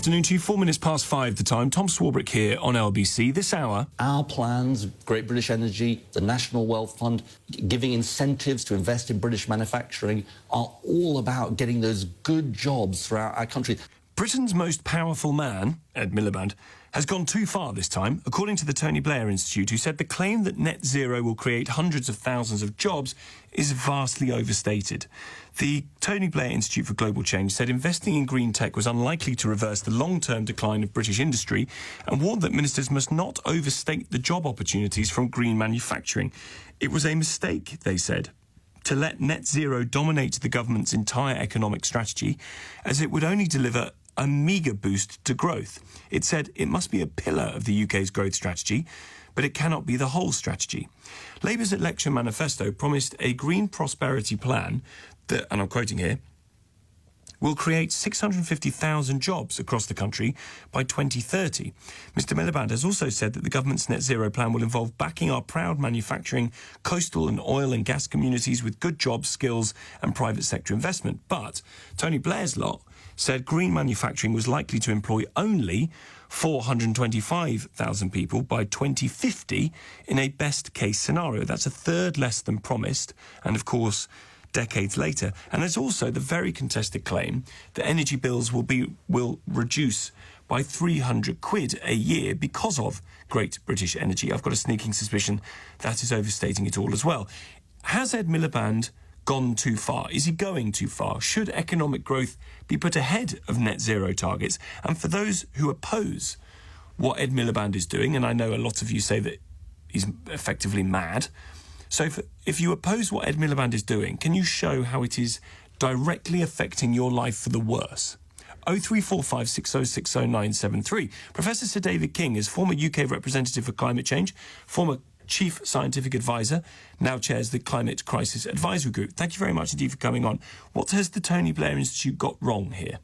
afternoon to you. 4 minutes past 5 the time. Tom Swarbrick here on LBC. This hour, our plans, Great British Energy, the National Wealth Fund, giving incentives to invest in British manufacturing are all about getting those good jobs throughout our country. Britain's most powerful man, Ed Miliband, has gone too far this time, according to the Tony Blair Institute, who said the claim that net zero will create hundreds of thousands of jobs is vastly overstated. The Tony Blair Institute for Global Change said investing in green tech was unlikely to reverse the long-term decline of British industry and warned that ministers must not overstate the job opportunities from green manufacturing. It was a mistake, they said, to let net zero dominate the government's entire economic strategy, as it would only deliver a meagre boost to growth. It said it must be a pillar of the UK's growth strategy, but it cannot be the whole strategy. Labour's election manifesto promised a green prosperity plan that, and I'm quoting here, will create 650,000 jobs across the country by 2030. Mr Miliband has also said that the government's net zero plan will involve backing our proud manufacturing, coastal and oil and gas communities with good jobs, skills and private sector investment. But Tony Blair's lot said green manufacturing was likely to employ only 425,000 people by 2050 in a best-case scenario. That's a third less than promised, and of course, decades later. And there's also the very contested claim that energy bills will reduce by 300 quid a year because of Great British Energy. I've got a sneaking suspicion that is overstating it all as well. Has Ed Miliband gone too far? Is he going too far? Should economic growth be put ahead of net zero targets? And for those who oppose what Ed Miliband is doing, and I know a lot of you say that he's effectively mad, so if you oppose what Ed Miliband is doing, can you show how it is directly affecting your life for the worse? 03456060973. Professor Sir David King is former UK representative for climate change, former Chief Scientific Advisor, now chairs the Climate Crisis Advisory Group. Thank you very much indeed for coming on. What has the Tony Blair Institute got wrong here?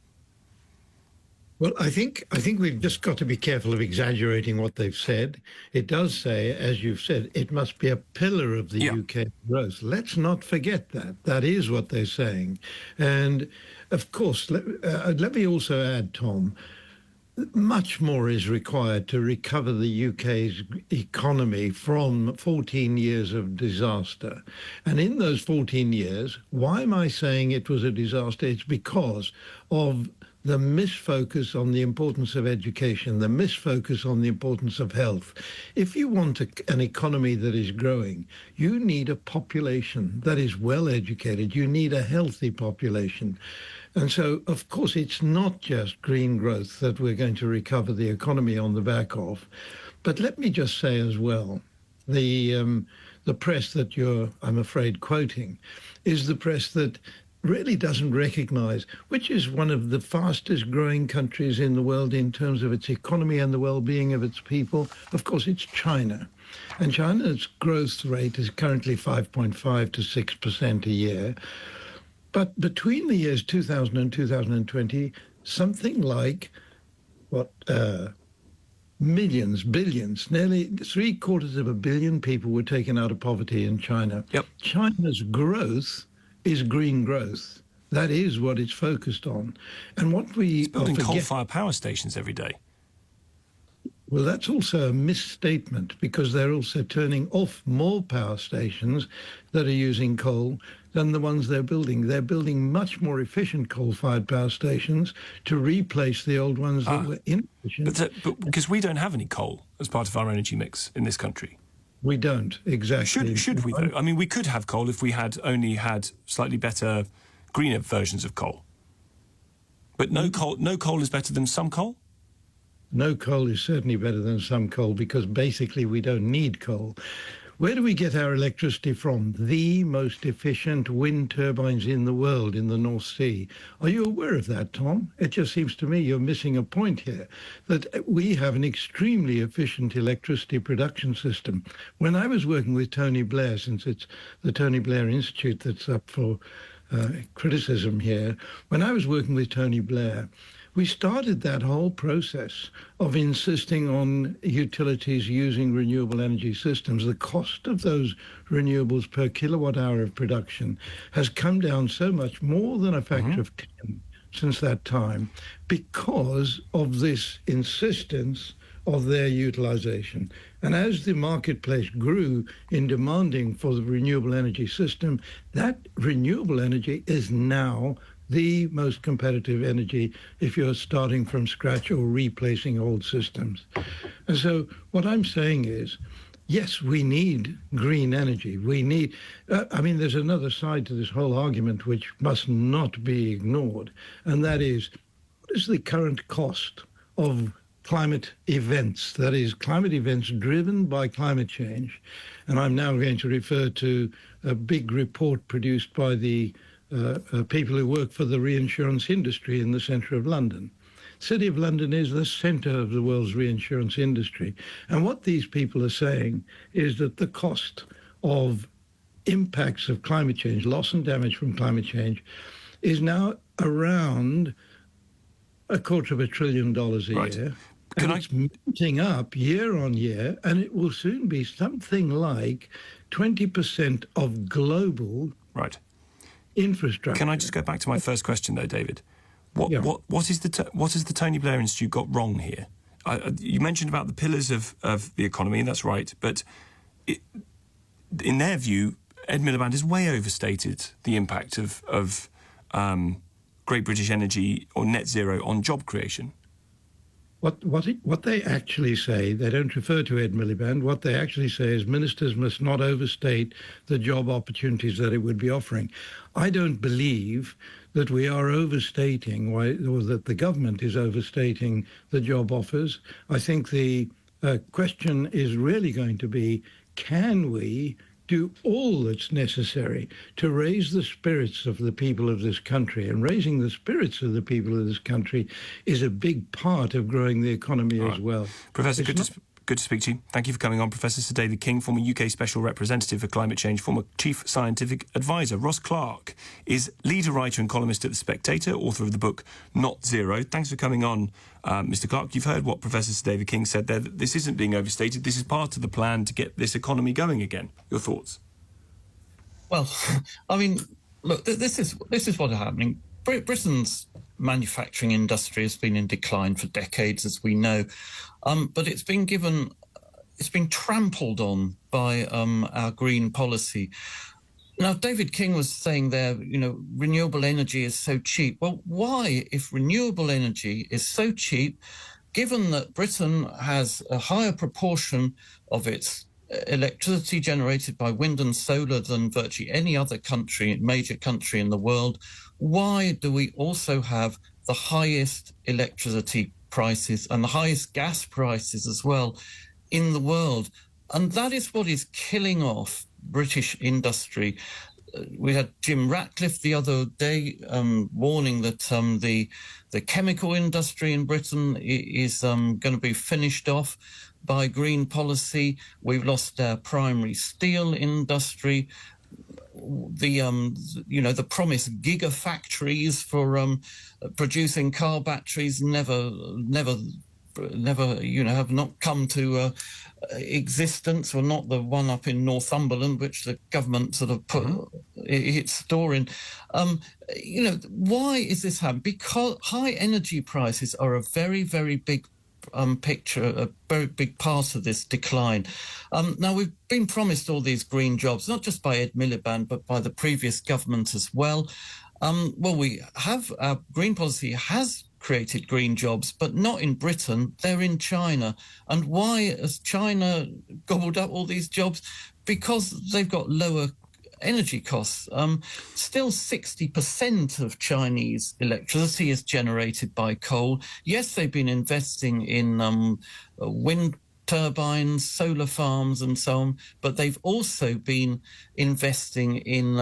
Well, I think we've just got to be careful of exaggerating what they've said. It does say, as you've said, it must be a pillar of the UK growth. Let's not forget that. That is what they're saying. And, of course, let me also add, Tom, much more is required to recover the UK's economy from 14 years of disaster. And in those 14 years, why am I saying it was a disaster? It's because of the misfocus on the importance of education, the misfocus on the importance of health. If you want an economy that is growing, you need a population that is well educated. You need a healthy population. And so, of course, it's not just green growth that we're going to recover the economy on the back of. But let me just say as well, the press that you're, I'm afraid, quoting is the press that really doesn't recognize which is one of the fastest growing countries in the world in terms of its economy and the well-being of its people. Of course, it's China. And China's growth rate is currently 5.5 to 6% a year. But between the years 2000 and 2020, something like, millions, billions, nearly 750 million people were taken out of poverty in China. Yep. China's growth is green growth. That is what it's focused on. And what we It's building coal-fired power stations every day. Well, that's also a misstatement, because they're also turning off more power stations that are using coal than the ones they're building. They're building much more efficient coal-fired power stations to replace the old ones that were inefficient. But because we don't have any coal as part of our energy mix in this country. We don't, exactly. Should we, though? I mean, we could have coal if we had only had slightly better, greener versions of coal. But no coal is better than some coal? No coal is certainly better than some coal, because basically we don't need coal. Where do we get our electricity from? The most efficient wind turbines in the world in the North Sea. Are you aware of that, Tom? It just seems to me you're missing a point here, that we have an extremely efficient electricity production system. When I was working with Tony Blair, since it's the Tony Blair Institute that's up for criticism here, when I was working with Tony Blair, we started that whole process of insisting on utilities using renewable energy systems. The cost of those renewables per kilowatt hour of production has come down so much, more than a factor of 10, since that time because of this insistence of their utilization. And as the marketplace grew in demanding for the renewable energy system, that renewable energy is now the most competitive energy if you're starting from scratch or replacing old systems. And so what I'm saying is, yes, we need green energy. We need, there's another side to this whole argument which must not be ignored, and that is, what is the current cost of climate events, that is, climate events driven by climate change? And I'm now going to refer to a big report produced by the people who work for the reinsurance industry in the centre of London. The City of London is the centre of the world's reinsurance industry. And what these people are saying is that the cost of impacts of climate change, loss and damage from climate change, is now around $250 billion a year. It's mounting up year on year, and it will soon be something like 20% of global infrastructure. Can I just go back to my first question, though, David? What has the Tony Blair Institute got wrong here? You mentioned about the pillars of the economy, and that's right, but in their view, Ed Miliband has way overstated the impact of Great British Energy or net zero on job creation. What they actually say, they don't refer to Ed Miliband, what they actually say is ministers must not overstate the job opportunities that it would be offering. I don't believe that we are overstating, or that the government is overstating the job offers. I think the question is really going to be, can we do all that's necessary to raise the spirits of the people of this country? And raising the spirits of the people of this country is a big part of growing the economy as well. Professor, good to speak to you. Thank you for coming on. Professor Sir David King, former UK Special Representative for Climate Change, former Chief Scientific Advisor. Ross Clark is leader writer and columnist at The Spectator, author of the book Not Zero. Thanks for coming on, Mr. Clark. You've heard what Professor Sir David King said there, that this isn't being overstated. This is part of the plan to get this economy going again. Your thoughts? Well, look, this is what is happening. Britain's manufacturing industry has been in decline for decades, as we know, but it's been trampled on by our green policy. Now, David King was saying there, renewable energy is so cheap. Well, why, if renewable energy is so cheap, given that Britain has a higher proportion of its electricity generated by wind and solar than virtually any other major country in the world, why do we also have the highest electricity prices and the highest gas prices as well in the world? And that is what is killing off British industry. We had Jim Ratcliffe the other day warning that the chemical industry in Britain is going to be finished off by green policy. We've lost our primary steel industry. The promised gigafactories for producing car batteries never have not come to existence, or not the one up in Northumberland, which the government sort of put its store in. Why is this happening? Because high energy prices are a very, very big picture, a very big part of this decline. Now, we've been promised all these green jobs, not just by Ed Miliband, but by the previous government as well. Our green policy has created green jobs, but not in Britain. They're in China. And why has China gobbled up all these jobs? Because they've got lower energy costs. Still 60% of Chinese electricity is generated by coal. Yes, they've been investing in wind turbines, solar farms and so on, but they've also been investing in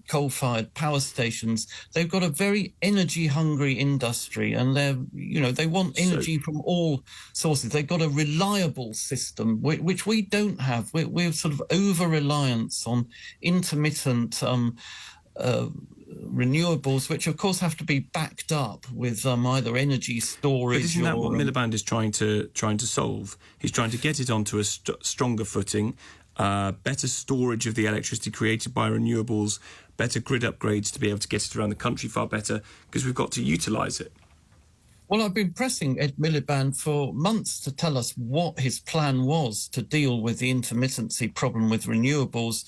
coal-fired power stations. They've got a very energy-hungry industry, and they want energy from all sources. They've got a reliable system, which we don't have. We're sort of over-reliance on intermittent renewables, which of course have to be backed up with either energy storage. But isn't that what Miliband is trying to solve? He's trying to get it onto a stronger footing, better storage of the electricity created by renewables, better grid upgrades to be able to get it around the country far better, because we've got to utilise it. Well, I've been pressing Ed Miliband for months to tell us what his plan was to deal with the intermittency problem with renewables.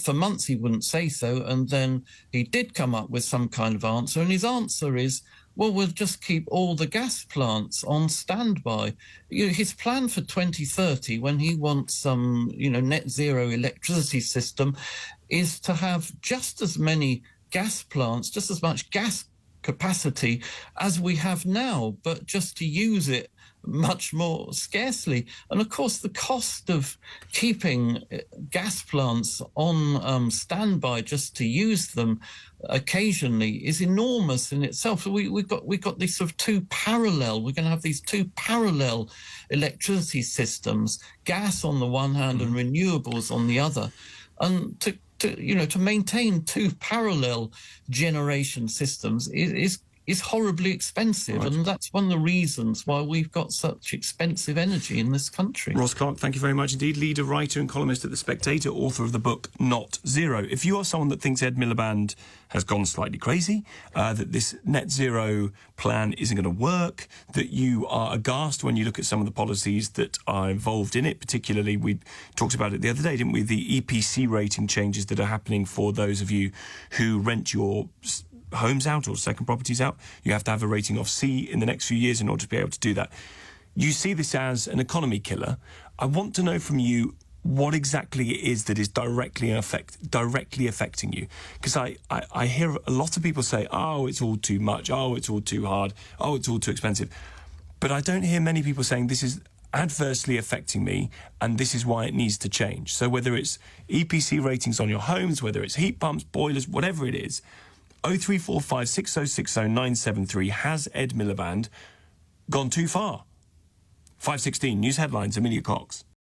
For months he wouldn't say so, and then he did come up with some kind of answer, and his answer is, well, we'll just keep all the gas plants on standby. His plan for 2030, when he wants some, net zero electricity system, is to have just as many gas plants, just as much gas capacity as we have now, but just to use it much more scarcely. And of course, the cost of keeping gas plants on standby just to use them occasionally is enormous in itself. So we've got these sort of we're going to have these two parallel electricity systems, gas on the one hand and renewables on the other. And to maintain two parallel generation systems is horribly expensive, and that's one of the reasons why we've got such expensive energy in this country. Ross Clark, thank you very much indeed. Leader, writer and columnist at The Spectator, author of the book Not Zero. If you are someone that thinks Ed Miliband has gone slightly crazy, that this net zero plan isn't going to work, that you are aghast when you look at some of the policies that are involved in it, particularly, we talked about it the other day, didn't we, the EPC rating changes that are happening for those of you who rent your homes out or second properties out. You have to have a rating of C in the next few years in order to be able to do that. You see this as an economy killer. I want to know from you what exactly it is that is directly affecting you. Because I hear a lot of people say, oh, it's all too much, oh, it's all too hard, oh, it's all too expensive. But I don't hear many people saying this is adversely affecting me and this is why it needs to change. So whether it's EPC ratings on your homes, whether it's heat pumps, boilers, whatever it is, 0345 6060 973, has Ed Miliband gone too far? 5:16 news headlines, Amelia Cox.